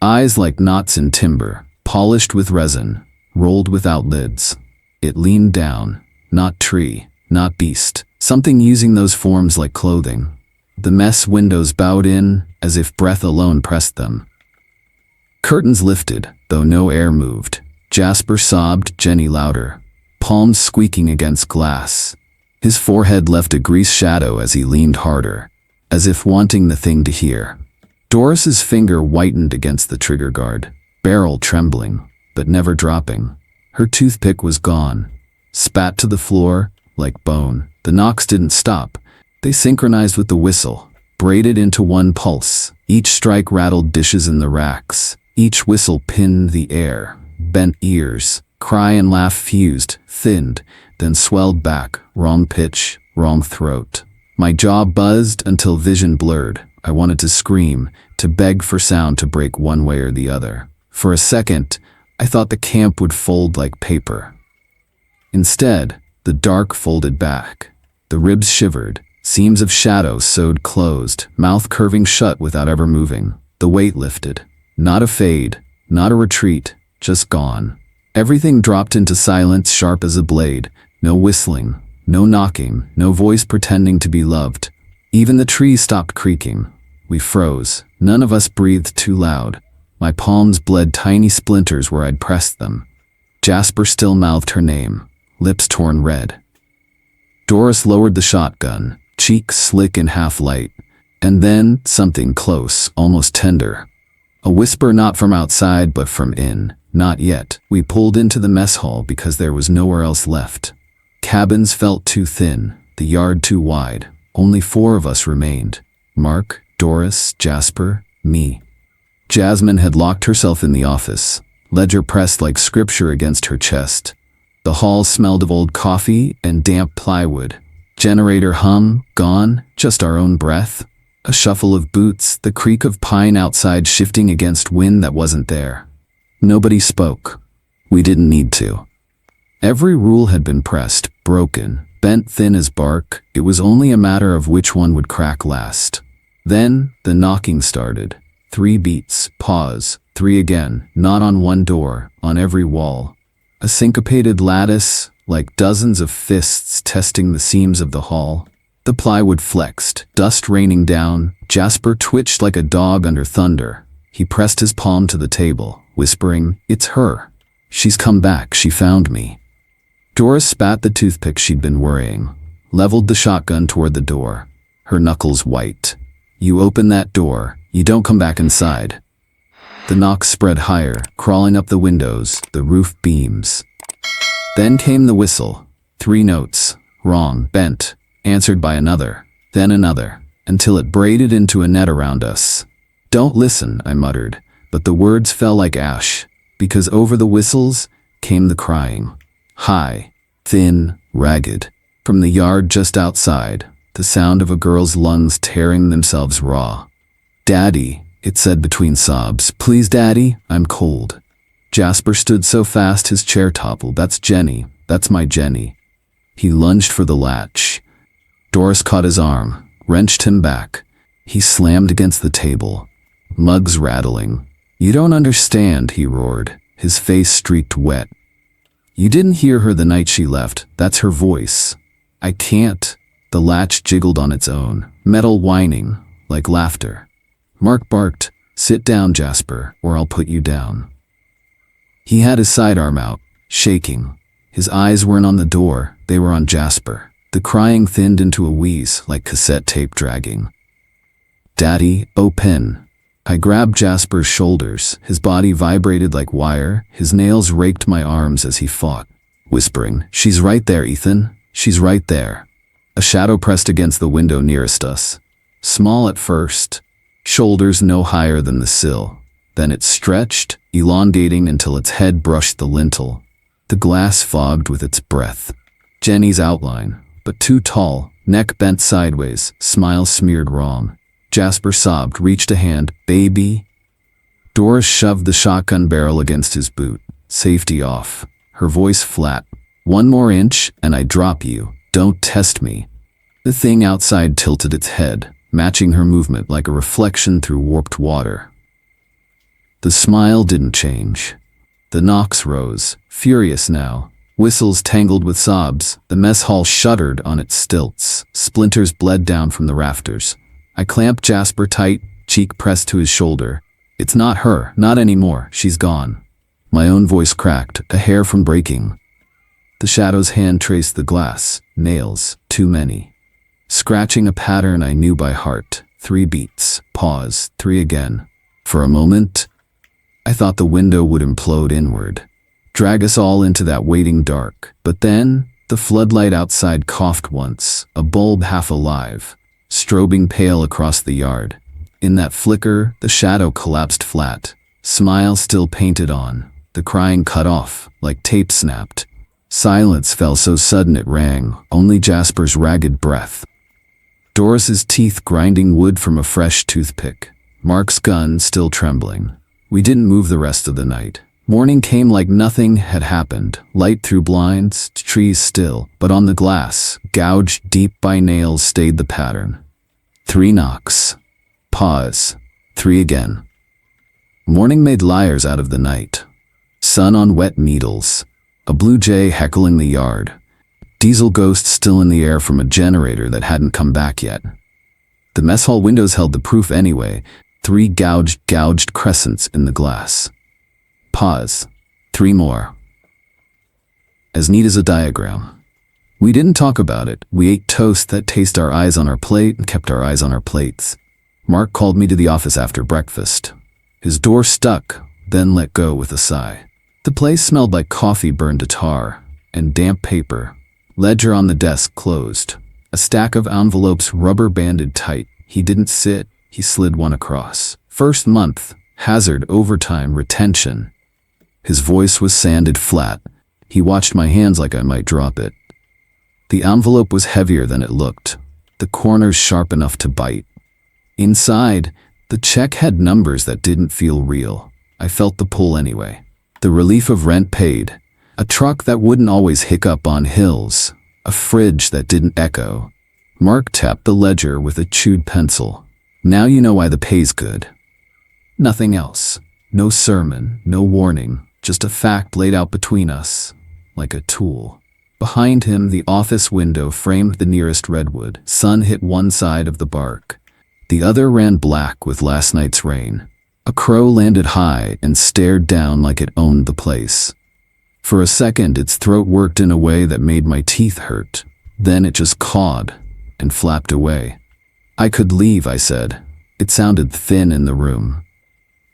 Eyes like knots in timber, polished with resin, rolled without lids. It leaned down, not tree, not beast, something using those forms like clothing. The mess windows bowed in, as if breath alone pressed them. Curtains lifted, though no air moved. Jasper sobbed, Jenny louder, palms squeaking against glass. His forehead left a grease shadow as he leaned harder, as if wanting the thing to hear. Doris's finger whitened against the trigger guard, barrel trembling, but never dropping. Her toothpick was gone, spat to the floor like bone. The knocks didn't stop. They synchronized with the whistle, braided into one pulse. Each strike rattled dishes in the racks. Each whistle pinned the air. Bent ears, cry and laugh fused, thinned, then swelled back. Wrong pitch, wrong throat. My jaw buzzed until vision blurred. I wanted to scream, to beg for sound to break one way or the other. For a second, I thought the camp would fold like paper. Instead, the dark folded back. The ribs shivered, seams of shadow sewed closed, mouth curving shut without ever moving. The weight lifted. Not a fade, not a retreat, just gone. Everything dropped into silence sharp as a blade. No whistling, no knocking, no voice pretending to be loved. Even the trees stopped creaking. We froze. None of us breathed too loud. My palms bled tiny splinters where I'd pressed them. Jasper still mouthed her name, lips torn red. Doris lowered the shotgun, cheeks slick in half-light. And then something close, almost tender. A whisper not from outside but from in. Not yet. We pulled into the mess hall because there was nowhere else left. Cabins felt too thin, the yard too wide. Only 4 of us remained. Mark, Doris, Jasper, me. Jasmine had locked herself in the office, ledger pressed like scripture against her chest. The hall smelled of old coffee and damp plywood. Generator hum, gone, just our own breath. A shuffle of boots, the creak of pine outside shifting against wind that wasn't there. Nobody spoke. We didn't need to. Every rule had been pressed, broken, bent thin as bark. It was only a matter of which one would crack last. Then, the knocking started. 3 beats, pause, 3 again, not on one door, on every wall. A syncopated lattice, like dozens of fists testing the seams of the hall. The plywood flexed, dust raining down. Jasper twitched like a dog under thunder. He pressed his palm to the table, whispering, "It's her. She's come back, she found me." Doris spat the toothpick she'd been worrying, leveled the shotgun toward the door, her knuckles white. "You open that door, you don't come back inside." The knocks spread higher, crawling up the windows, the roof beams. Then came the whistle. 3 notes, wrong, bent, answered by another, then another, until it braided into a net around us. "Don't listen," I muttered, but the words fell like ash, because over the whistles came the crying. High, thin, ragged. From the yard just outside, the sound of a girl's lungs tearing themselves raw. "Daddy," it said between sobs. "Please, Daddy, I'm cold." Jasper stood so fast his chair toppled. "That's Jenny. That's my Jenny." He lunged for the latch. Doris caught his arm, wrenched him back. He slammed against the table, mugs rattling. "You don't understand," he roared, his face streaked wet. "You didn't hear her the night she left. That's her voice." "I can't." The latch jiggled on its own, metal whining, like laughter. Mark barked, "Sit down, Jasper, or I'll put you down." He had his sidearm out, shaking. His eyes weren't on the door, they were on Jasper. The crying thinned into a wheeze, like cassette tape dragging. "Daddy, open." I grabbed Jasper's shoulders, his body vibrated like wire, his nails raked my arms as he fought, whispering, "She's right there, Ethan. She's right there." A shadow pressed against the window nearest us. Small at first, shoulders no higher than the sill. Then it stretched, elongating until its head brushed the lintel. The glass fogged with its breath. Jenny's outline, but too tall, neck bent sideways, smile smeared wrong. Jasper sobbed, reached a hand. "Baby." Doris shoved the shotgun barrel against his boot. Safety off. Her voice flat. "1 more inch, and I drop you. Don't test me." The thing outside tilted its head, matching her movement like a reflection through warped water. The smile didn't change. The knocks rose, furious now. Whistles tangled with sobs. The mess hall shuddered on its stilts. Splinters bled down from the rafters. I clamped Jasper tight, cheek pressed to his shoulder. "It's not her, not anymore. She's gone." My own voice cracked, a hair from breaking. The shadow's hand traced the glass. Nails, too many. Scratching a pattern I knew by heart. 3 beats, pause, 3 again. For a moment, I thought the window would implode inward, drag us all into that waiting dark. But then, the floodlight outside coughed once, a bulb half alive, strobing pale across the yard. In that flicker, the shadow collapsed flat. Smile still painted on, the crying cut off, like tape snapped. Silence fell so sudden it rang, only Jasper's ragged breath. Doris's teeth grinding wood from a fresh toothpick. Mark's gun still trembling. We didn't move the rest of the night. Morning came like nothing had happened. Light through blinds, trees still, but on the glass, gouged deep by nails, stayed the pattern. 3 knocks. Pause. 3 again. Morning made liars out of the night. Sun on wet needles. A blue jay heckling the yard. Diesel ghosts still in the air from a generator that hadn't come back yet. The mess hall windows held the proof anyway. 3 gouged crescents in the glass. Pause. 3 more. As neat as a diagram. We didn't talk about it. We ate toast that tasted our eyes on our plate and kept our eyes on our plates. Mark called me to the office after breakfast. His door stuck, then let go with a sigh. The place smelled like coffee burned to tar and damp paper. Ledger on the desk closed. A stack of envelopes rubber banded tight. He didn't sit, he slid one across. First month, hazard, overtime, retention. His voice was sanded flat. He watched my hands like I might drop it. The envelope was heavier than it looked, the corners sharp enough to bite. Inside, the check had numbers that didn't feel real. I felt the pull anyway. The relief of rent paid, a truck that wouldn't always hiccup on hills, a fridge that didn't echo. Mark tapped the ledger with a chewed pencil. Now you know why the pay's good. Nothing else. No sermon, no warning, just a fact laid out between us, like a tool. Behind him, the office window framed the nearest redwood. Sun hit one side of the bark. The other ran black with last night's rain. A crow landed high and stared down like it owned the place. For a second, its throat worked in a way that made my teeth hurt. Then it just cawed and flapped away. I could leave, I said. It sounded thin in the room.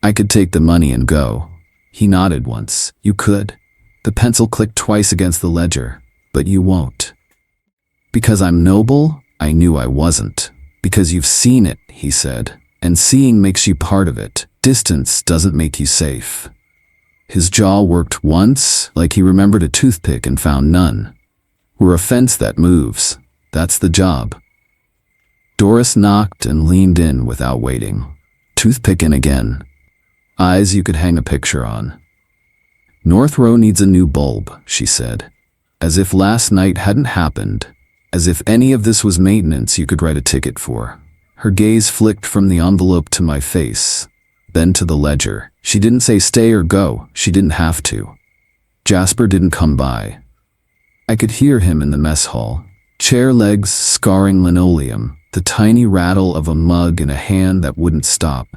I could take the money and go. He nodded once. You could. The pencil clicked twice against the ledger. But you won't. Because I'm noble? I knew I wasn't. Because you've seen it, he said. And seeing makes you part of it. Distance doesn't make you safe. His jaw worked once, like he remembered a toothpick and found none. We're a fence that moves. That's the job. Doris knocked and leaned in without waiting. Toothpick in again. Eyes you could hang a picture on. North Row needs a new bulb, she said. As if last night hadn't happened. As if any of this was maintenance you could write a ticket for. Her gaze flicked from the envelope to my face, then to the ledger. She didn't say stay or go. She didn't have to. Jasper didn't come by. I could hear him in the mess hall. Chair legs scarring linoleum, the tiny rattle of a mug in a hand that wouldn't stop.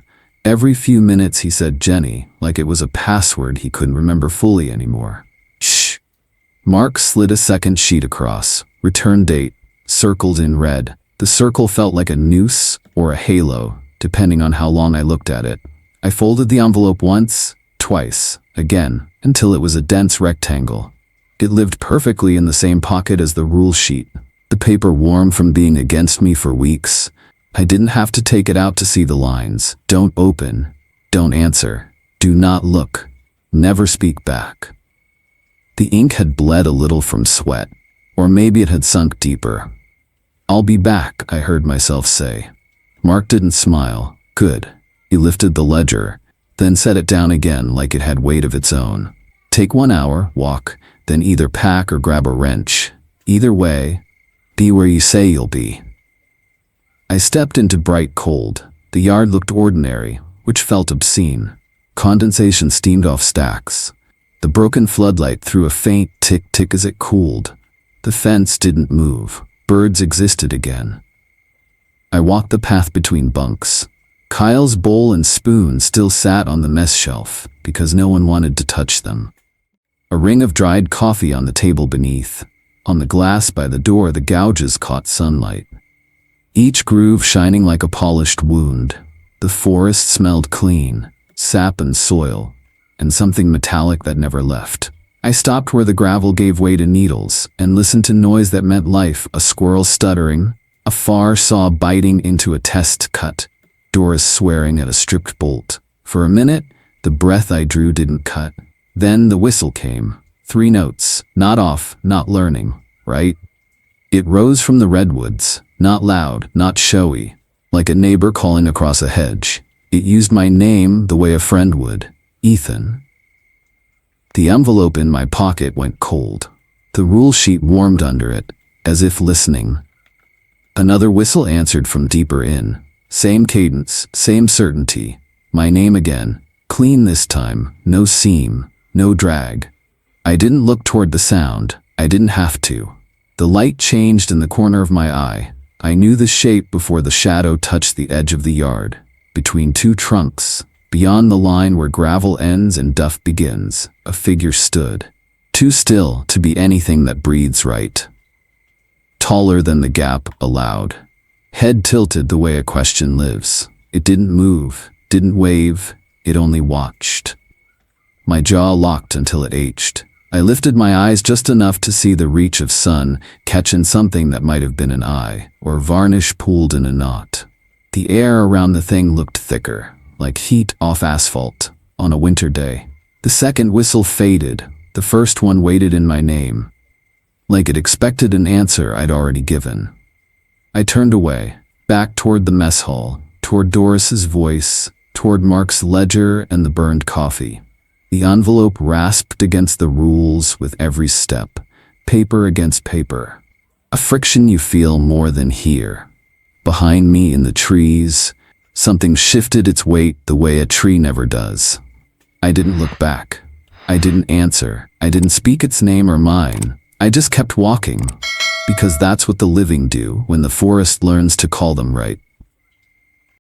Every few minutes he said Jenny, like it was a password he couldn't remember fully anymore. Shh. Mark slid a second sheet across. Return date, circled in red. The circle felt like a noose or a halo, depending on how long I looked at it. I folded the envelope once, twice, again, until it was a dense rectangle. It lived perfectly in the same pocket as the rule sheet. The paper warm from being against me for weeks. I didn't have to take it out to see the lines. Don't open. Don't answer. Do not look. Never speak back. The ink had bled a little from sweat, or maybe it had sunk deeper. I'll be back, I heard myself say. Mark didn't smile. Good. He lifted the ledger, then set it down again like it had weight of its own. Take 1 hour, walk, then either pack or grab a wrench. Either way, be where you say you'll be. I stepped into bright cold. The yard looked ordinary, which felt obscene. Condensation steamed off stacks. The broken floodlight threw a faint tick-tick as it cooled. The fence didn't move. Birds existed again. I walked the path between bunks. Kyle's bowl and spoon still sat on the mess shelf because no one wanted to touch them. A ring of dried coffee on the table beneath. On the glass by the door, the gouges caught sunlight. Each groove shining like a polished wound. The forest smelled clean, sap and soil, and something metallic that never left. I stopped where the gravel gave way to needles and listened to noise that meant life, a squirrel stuttering, a far saw biting into a test cut, Doris swearing at a stripped bolt. For a minute, The breath I drew didn't cut. Then the whistle came. 3 notes, not off, not learning, right? It rose from the redwoods, not loud, not showy, like a neighbor calling across a hedge. It used my name the way a friend would, Ethan. The envelope in my pocket went cold. The rule sheet warmed under it, as if listening. Another whistle answered from deeper in. Same cadence, same certainty. My name again. Clean this time, no seam, no drag. I didn't look toward the sound. I didn't have to. The light changed in the corner of my eye. I knew the shape before the shadow touched the edge of the yard. Between 2 trunks, beyond the line where gravel ends and duff begins, a figure stood. Too still to be anything that breathes right. Taller than the gap allowed. Head tilted the way a question lives. It didn't move, didn't wave, it only watched. My jaw locked until it ached. I lifted my eyes just enough to see the reach of sun catching something that might have been an eye, or varnish pooled in a knot. The air around the thing looked thicker, like heat off asphalt, on a winter day. The second whistle faded. The first one waited in my name, like it expected an answer I'd already given. I turned away, back toward the mess hall, toward Doris's voice, toward Mark's ledger and the burned coffee. The envelope rasped against the rules with every step, paper against paper. A friction you feel more than hear. Behind me in the trees, something shifted its weight the way a tree never does. I didn't look back. I didn't answer. I didn't speak its name or mine. I just kept walking, because that's what the living do when the forest learns to call them right.